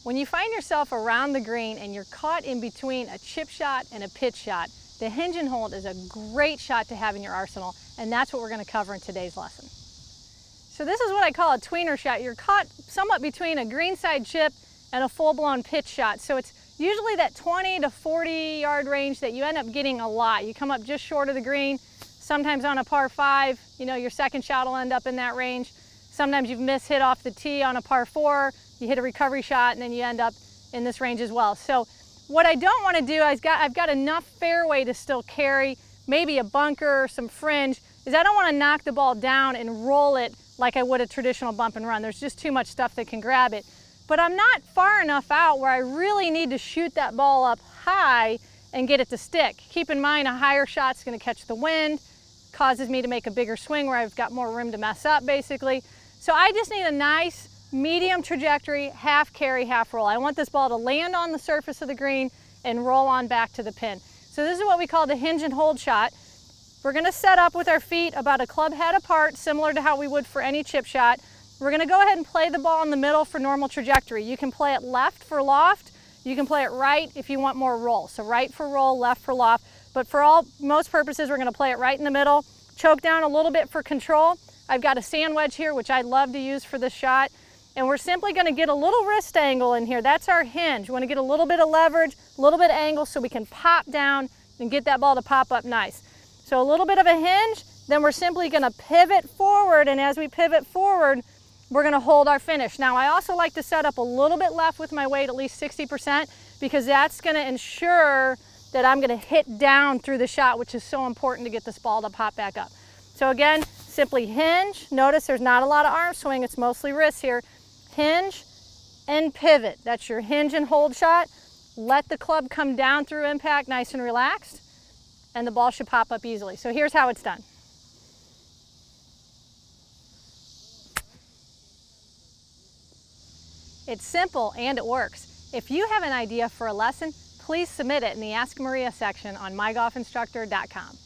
When you find yourself around the green and you're caught in between a chip shot and a pitch shot, the hinge and hold is a great shot to have in your arsenal, and that's what we're going to cover in today's lesson. So this is what I call a tweener shot. You're caught somewhat between a greenside chip and a full-blown pitch shot. So it's usually that 20 to 40 yard range that you end up getting a lot. You come up just short of the green. Sometimes on a par 5, your second shot will end up in that range. Sometimes you've missed hit off the tee on a par 4, you hit a recovery shot, and then you end up in this range as well. So what I don't want to do, I've got enough fairway to still carry, maybe a bunker, some fringe, is I don't want to knock the ball down and roll it like I would a traditional bump and run. There's just too much stuff that can grab it. But I'm not far enough out where I really need to shoot that ball up high and get it to stick. Keep in mind, a higher shot's going to catch the wind, causes me to make a bigger swing where I've got more room to mess up, basically. So I just need a nice medium trajectory, half carry, half roll. I want this ball to land on the surface of the green and roll on back to the pin. So this is what we call the hinge and hold shot. We're going to set up with our feet about a club head apart, similar to how we would for any chip shot. We're going to go ahead and play the ball in the middle for normal trajectory. You can play it left for loft. You can play it right if you want more roll. So right for roll, left for loft. But for most purposes, we're going to play it right in the middle. Choke down a little bit for control. I've got a sand wedge here, which I love to use for this shot. And we're simply going to get a little wrist angle in here. That's our hinge. We want to get a little bit of leverage, a little bit of angle so we can pop down and get that ball to pop up nice. So a little bit of a hinge, then we're simply going to pivot forward, and as we pivot forward, we're going to hold our finish. Now I also like to set up a little bit left with my weight, at least 60%, because that's going to ensure that I'm going to hit down through the shot, which is so important to get this ball to pop back up. So again, simply hinge. Notice there's not a lot of arm swing, it's mostly wrist here. Hinge and pivot. That's your hinge and hold shot. Let the club come down through impact nice and relaxed, and the ball should pop up easily. So here's how it's done. It's simple and it works. If you have an idea for a lesson, please submit it in the Ask Maria section on mygolfinstructor.com.